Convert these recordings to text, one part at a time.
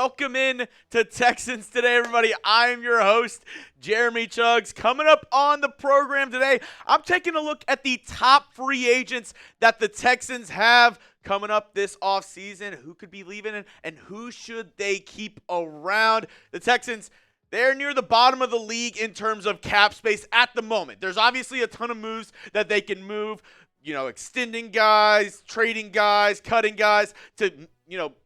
Welcome in to Texans Today, everybody. I'm your host, Jeremy Chuggs. Coming up on the program today, I'm taking a look at the top free agents that the Texans have coming up this offseason. Who could be leaving and who should they keep around? The Texans, they're near the bottom of the league in terms of cap space at the moment. There's obviously a ton of moves that they can move, extending guys, trading guys, cutting guys to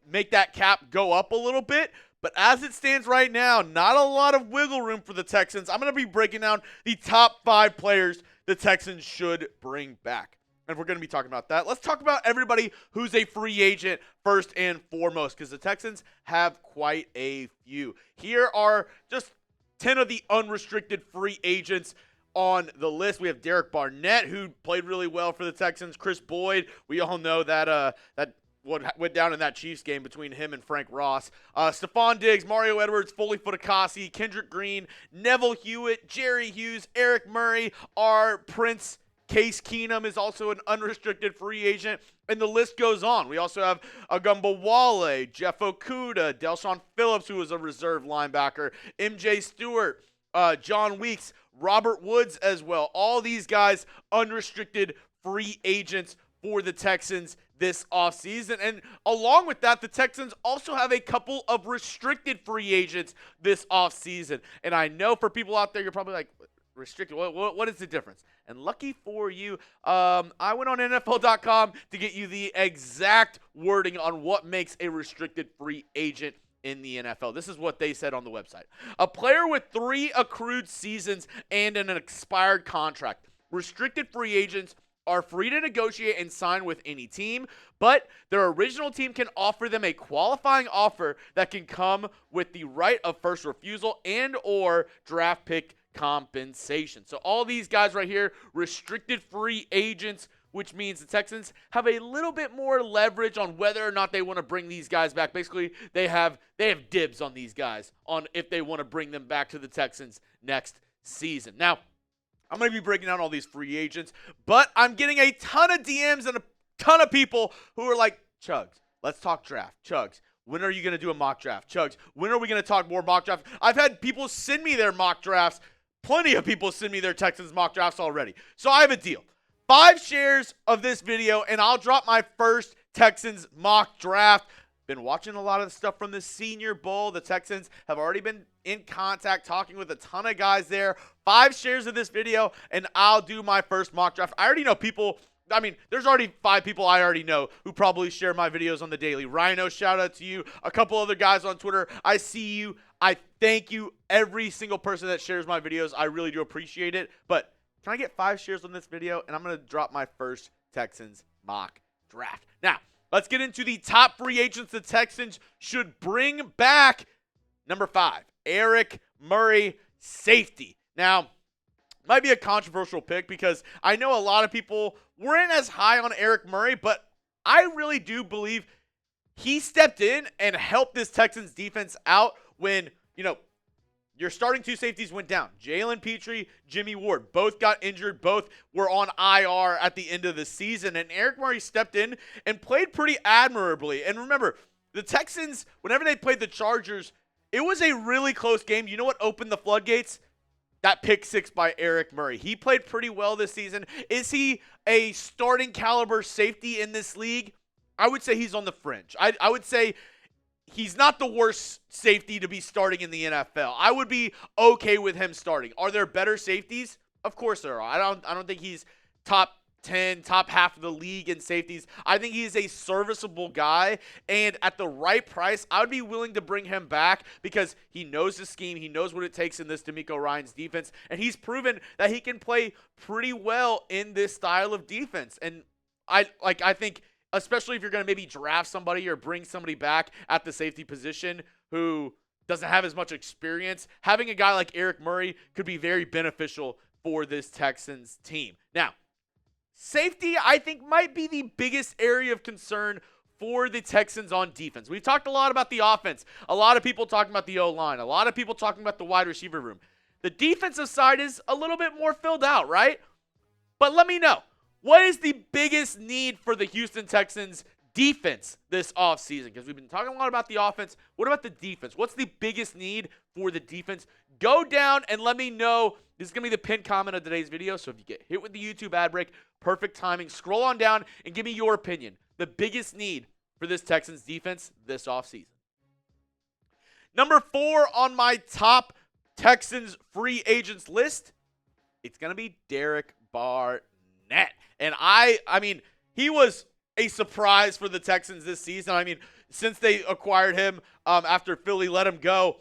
make that cap go up a little bit. But as it stands right now, not a lot of wiggle room for the Texans. I'm going to be breaking down the top 5 players the Texans should bring back. And we're going to be talking about that. Let's talk about everybody who's a free agent first and foremost, because the Texans have quite a few. Here are just 10 of the unrestricted free agents on the list. We have Derek Barnett, who played really well for the Texans. Kris Boyd, we all know that what went down in that Chiefs game between him and Frank Ross. Stefon Diggs, Mario Edwards, Foley Fatukasi, Kendrick Green, Neville Hewitt, Jerry Hughes, Eric Murray, our Prince Case Keenum is also an unrestricted free agent, and the list goes on. We also have Agumba Wale, Jeff Okudah, Delshon Phillips, who was a reserve linebacker, MJ Stewart, John Weeks, Robert Woods as well. All these guys unrestricted free agents for the Texans this offseason. And along with that, the Texans also have a couple of restricted free agents this offseason. And I know for people out there, you're probably like, restricted, what is the difference? And lucky for you, I went on NFL.com to get you the exact wording on what makes a restricted free agent in the NFL. This is what they said on the website. A player with 3 accrued seasons and an expired contract. Restricted free agents are free to negotiate and sign with any team, but their original team can offer them a qualifying offer that can come with the right of first refusal and or draft pick compensation. So all these guys right here, restricted free agents, which means the Texans have a little bit more leverage on whether or not they want to bring these guys back. Basically, they have dibs on these guys on if they want to bring them back to the Texans next season. Now, I'm going to be breaking down all these free agents, but I'm getting a ton of DMs and a ton of people who are like, Chuggs, let's talk draft. Chuggs, when are you going to do a mock draft? Chuggs, when are we going to talk more mock draft? I've had people send me their mock drafts. Plenty of people send me their Texans mock drafts already. So I have a deal. 5 shares of this video, and I'll drop my first Texans mock draft. Been watching a lot of the stuff from the Senior Bowl. The Texans have already been in contact, talking with a ton of guys there. 5 shares of this video, and I'll do my first mock draft. I already know people. I mean, there's already 5 people I already know who probably share my videos on the daily. Rhino, shout out to you. A couple other guys on Twitter. I see you. I thank you, every single person that shares my videos. I really do appreciate it. But can I get 5 shares on this video? And I'm going to drop my first Texans mock draft. Now, let's get into the top free agents the Texans should bring back. Number 5, Eric Murray, safety. Now, might be a controversial pick because I know a lot of people weren't as high on Eric Murray, but I really do believe he stepped in and helped this Texans defense out when, your starting 2 safeties went down. Jalen Petrie, Jimmy Ward, both got injured. Both were on IR at the end of the season. And Eric Murray stepped in and played pretty admirably. And remember, the Texans, whenever they played the Chargers, it was a really close game. You know what opened the floodgates? That pick 6 by Eric Murray. He played pretty well this season. Is he a starting caliber safety in this league? I would say he's on the fringe. I would say he's not the worst safety to be starting in the NFL. I would be okay with him starting. Are there better safeties? Of course there are. I don't think he's top 10, top half of the league in safeties. I think he's a serviceable guy, and at the right price, I would be willing to bring him back because he knows the scheme. He knows what it takes in this DeMeco Ryans defense, and he's proven that he can play pretty well in this style of defense. And I think, especially if you're going to maybe draft somebody or bring somebody back at the safety position who doesn't have as much experience, having a guy like Eric Murray could be very beneficial for this Texans team. Now, safety, I think, might be the biggest area of concern for the Texans on defense. We've talked a lot about the offense. A lot of people talking about the O-line. A lot of people talking about the wide receiver room. The defensive side is a little bit more filled out, right? But let me know. What is the biggest need for the Houston Texans defense this offseason, because we've been talking a lot about the offense. What about the defense? What's the biggest need for the defense? Go down and let me know. This is going to be the pinned comment of today's video, so if you get hit with the YouTube ad break, perfect timing. Scroll on down and give me your opinion. The biggest need for this Texans defense this offseason. Number 4 on my top Texans free agents list, it's going to be Derek Barnett. And I mean, he was a surprise for the Texans this season. I mean, since they acquired him after Philly let him go,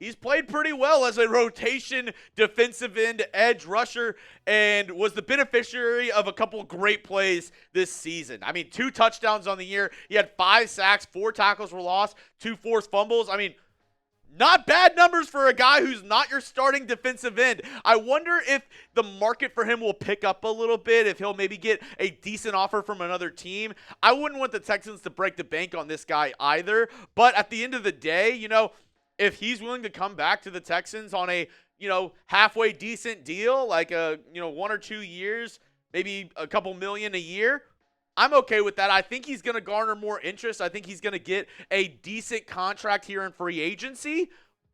he's played pretty well as a rotation defensive end edge rusher and was the beneficiary of a couple great plays this season. I mean, 2 touchdowns on the year. He had 5 sacks, 4 tackles were lost, 2 forced fumbles. I mean, not bad numbers for a guy who's not your starting defensive end. I wonder if the market for him will pick up a little bit, if he'll maybe get a decent offer from another team. I wouldn't want the Texans to break the bank on this guy either. But at the end of the day, you know, if he's willing to come back to the Texans on a, you know, halfway decent deal, like 1 or 2 years, maybe a couple million a year, I'm okay with that. I think he's going to garner more interest. I think he's going to get a decent contract here in free agency.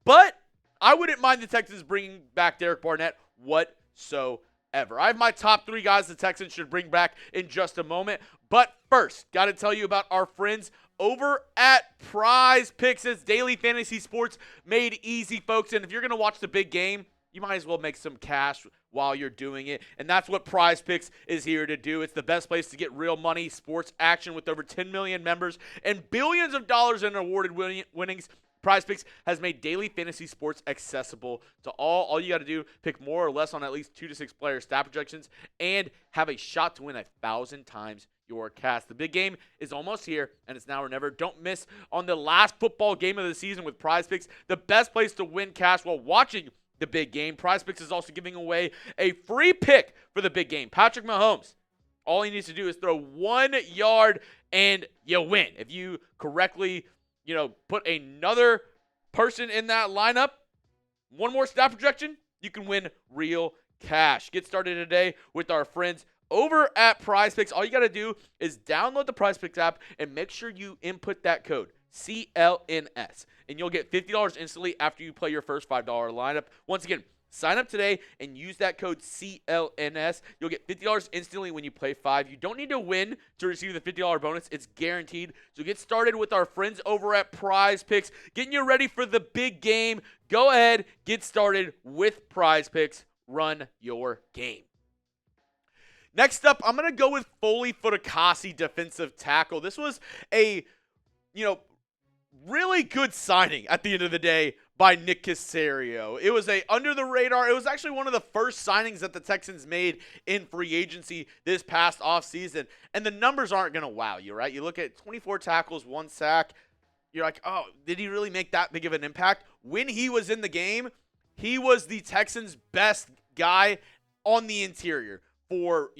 But I wouldn't mind the Texans bringing back Derek Barnett whatsoever. I have my top 3 guys the Texans should bring back in just a moment. But first, got to tell you about our friends over at Prize Picks. It's daily fantasy sports made easy, folks. And if you're going to watch the big game, you might as well make some cash while you're doing it. And that's what Prize Picks is here to do. It's the best place to get real money, sports action with over 10 million members and billions of dollars in awarded winnings. Prize Picks has made daily fantasy sports accessible to all. All you got to do, pick more or less on at least 2 to 6 player stat projections and have a shot to win 1,000 times your cash. The big game is almost here, and it's now or never. Don't miss on the last football game of the season with Prize Picks, the best place to win cash while watching the big game. Prize Picks is also giving away a free pick for the big game. Patrick Mahomes, all he needs to do is throw 1 yard and you win. If you correctly, put another person in that lineup, 1 more stat projection, you can win real cash. Get started today with our friends over at Prize Picks. All you got to do is download the Prize Picks app and make sure you input that code, CLNS, and you'll get $50 instantly after you play your first $5 lineup. Once again, sign up today and use that code CLNS. You'll get $50 instantly when you play 5. You don't need to win to receive the $50 bonus. It's guaranteed. So get started with our friends over at Prize Picks, getting you ready for the big game. Go ahead, get started with Prize Picks. Run your game. Next up, I'm going to go with Foley Fatukasi, defensive tackle. This was a, really good signing at the end of the day by Nick Caserio. It was a under the radar. It was actually one of the first signings that the Texans made in free agency this past offseason. And the numbers aren't going to wow you, right? You look at 24 tackles, 1 sack. You're like, oh, did he really make that big of an impact? When he was in the game, he was the Texans' best guy on the interior for,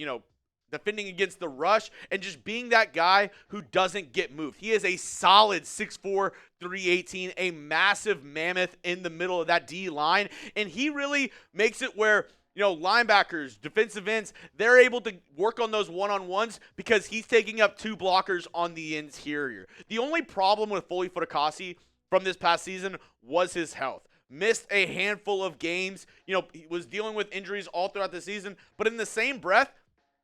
defending against the rush and just being that guy who doesn't get moved. He is a solid 6'4", 318, a massive mammoth in the middle of that D line. And he really makes it where, linebackers, defensive ends, they're able to work on those one-on-ones because he's taking up 2 blockers on the interior. The only problem with Foley Fatukasi from this past season was his health. Missed a handful of games. He was dealing with injuries all throughout the season. But in the same breath,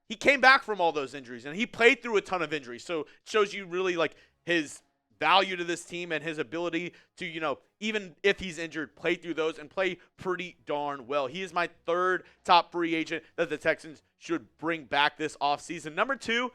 he came back from all those injuries, and he played through a ton of injuries. So it shows you really his value to this team and his ability to, even if he's injured, play through those and play pretty darn well. He is my 3rd top free agent that the Texans should bring back this offseason. Number 2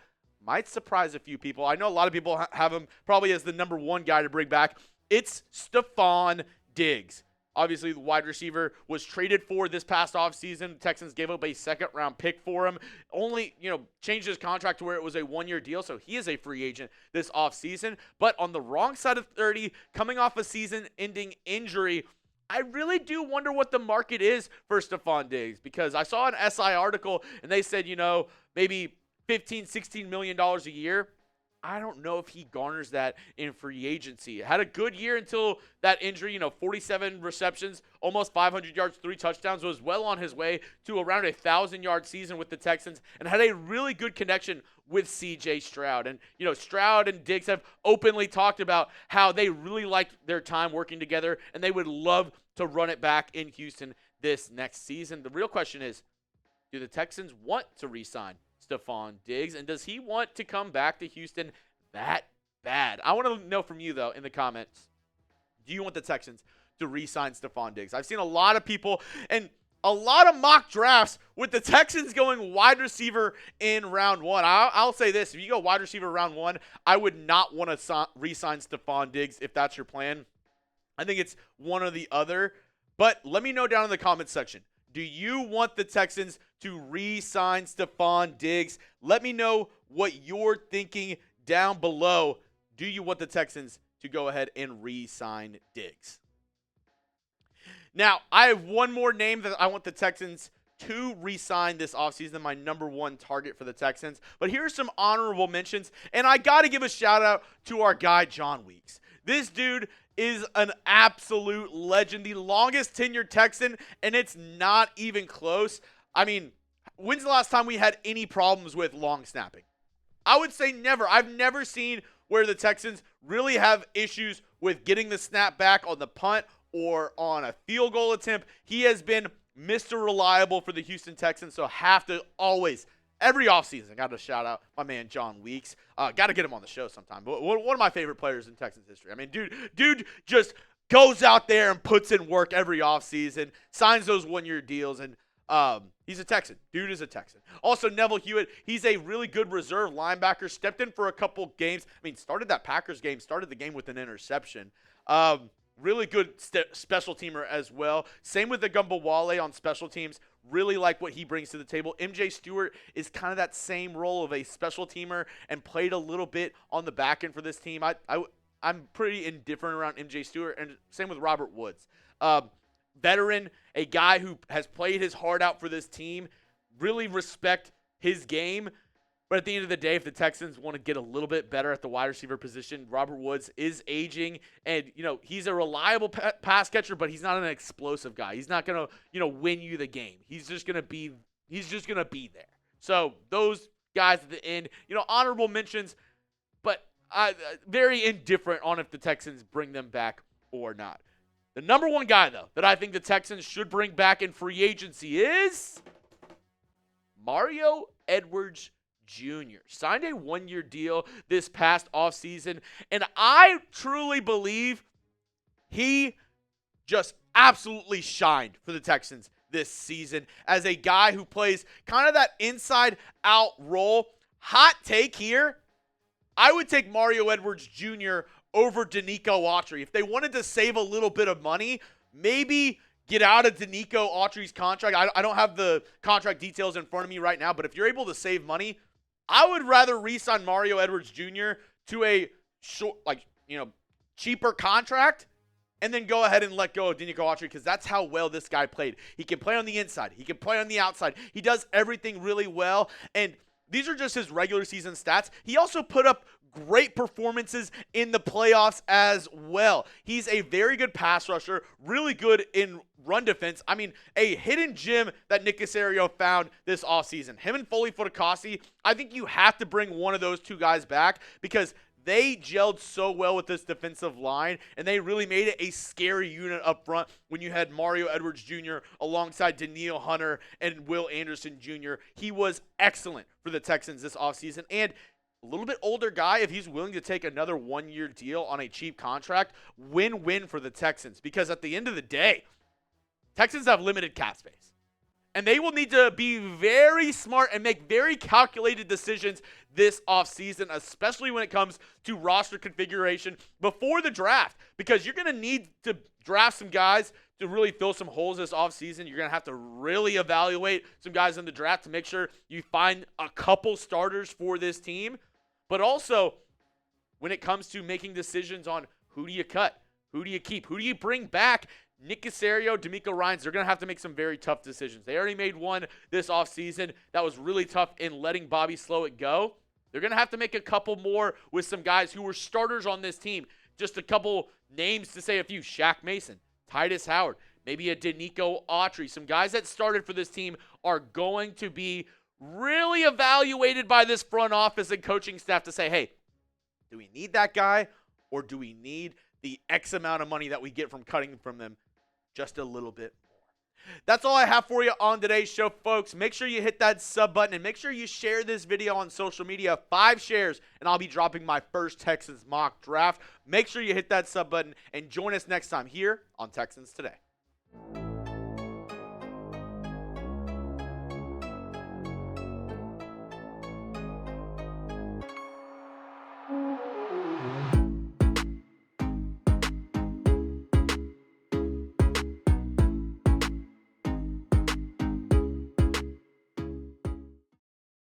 might surprise a few people. I know a lot of people have him probably as the number 1 guy to bring back. It's Stefon Diggs. Obviously, the wide receiver was traded for this past offseason. The Texans gave up a 2nd-round pick for him. Only, changed his contract to where it was a 1-year deal, so he is a free agent this offseason. But on the wrong side of 30, coming off a season-ending injury, I really do wonder what the market is for Stefon Diggs, because I saw an SI article, and they said, maybe $15, $16 million a year. I don't know if he garners that in free agency. Had a good year until that injury, 47 receptions, almost 500 yards, 3 touchdowns, was well on his way to around 1,000-yard season with the Texans, and had a really good connection with C.J. Stroud. And, Stroud and Diggs have openly talked about how they really liked their time working together, and they would love to run it back in Houston this next season. The real question is, do the Texans want to re-sign Stefon Diggs, and does he want to come back to Houston that bad? I want to know from you, though, in the comments. Do you want the Texans to re-sign Stefon Diggs? I've seen a lot of people and a lot of mock drafts with the Texans going wide receiver in round 1. I'll say this. If you go wide receiver round 1, I would not want to re-sign Stefon Diggs if that's your plan. I think it's one or the other. But let me know down in the comments section. Do you want the Texans to re-sign Stefon Diggs? Let me know what you're thinking down below. Do you want the Texans to go ahead and re-sign Diggs? Now, I have one more name that I want the Texans to re-sign this offseason, my number 1 target for the Texans. But here's some honorable mentions, and I got to give a shout-out to our guy, John Weeks. This dude is an absolute legend, the longest tenured Texan, and it's not even close. I mean, when's the last time we had any problems with long snapping? I would say never. I've never seen where the Texans really have issues with getting the snap back on the punt or on a field goal attempt. He has been Mr. Reliable for the Houston Texans, so have to always, every offseason, I got to shout out my man John Weeks. Got to get him on the show sometime. But one of my favorite players in Texans history. I mean, dude just goes out there and puts in work every offseason, signs those 1-year deals, and he's a Texan. Dude is a Texan. Also, Neville Hewitt, he's a really good reserve linebacker. Stepped in for a couple games. I mean, started that Packers game, started the game with an interception. Really good special teamer as well. Same with the Wale on special teams. Really like what he brings to the table. MJ Stewart is kind of that same role of a special teamer and played a little bit on the back end for this team. I'm pretty indifferent around MJ Stewart, and same with Robert Woods. Veteran, a guy who has played his heart out for this team. Really respect his game. But at the end of the day, if the Texans want to get a little bit better at the wide receiver position, Robert Woods is aging, and he's a reliable pass catcher, but he's not an explosive guy. He's not going to win you the game. He's just going to be there. So those guys at the end, honorable mentions, but very indifferent on if the Texans bring them back or not. The number 1 guy, though, that I think the Texans should bring back in free agency is Mario Edwards Jr. Signed a 1-year deal this past offseason, and I truly believe he just absolutely shined for the Texans this season as a guy who plays kind of that inside-out role. Hot take here, I would take Mario Edwards Jr. over DeMeco Ryans. If they wanted to save a little bit of money, maybe get out of DeMeco Ryans' contract. I don't have the contract details in front of me right now, but if you're able to save money, I would rather re-sign Mario Edwards Jr. to a short, cheaper contract and then go ahead and let go of DeMeco Ryans, because that's how well this guy played. He can play on the inside. He can play on the outside. He does everything really well, and these are just his regular season stats. He also put up great performances in the playoffs as well. He's a very good pass rusher, really good in run defense. I mean, a hidden gem that Nick Caserio found this offseason. Him and Foley Fatukasi, I think you have to bring one of those 2 guys back because they gelled so well with this defensive line, and they really made it a scary unit up front when you had Mario Edwards Jr. alongside Danielle Hunter and Will Anderson Jr. He was excellent for the Texans this offseason, and a little bit older guy, if he's willing to take another 1-year deal on a cheap contract, win-win for the Texans. Because at the end of the day, Texans have limited cap space. And they will need to be very smart and make very calculated decisions this offseason, especially when it comes to roster configuration before the draft. Because you're going to need to draft some guys to really fill some holes this offseason. You're going to have to really evaluate some guys in the draft to make sure you find a couple starters for this team. But also, when it comes to making decisions on who do you cut, who do you keep, who do you bring back, Nick Caserio, DeMeco Ryans, they're going to have to make some very tough decisions. They already made one this offseason that was really tough in letting Bobby Slowik go. They're going to have to make a couple more with some guys who were starters on this team. Just a couple names to say a few. Shaq Mason, Titus Howard, maybe a Denico Autry. Some guys that started for this team are going to be really evaluated by this front office and coaching staff to say, hey, do we need that guy, or do we need the X amount of money that we get from cutting from them just a little bit more? That's all I have for you on today's show, folks. Make sure you hit that sub button and make sure you share this video on social media. 5 shares, and I'll be dropping my first Texans mock draft. Make sure you hit that sub button and join us next time here on Texans Today.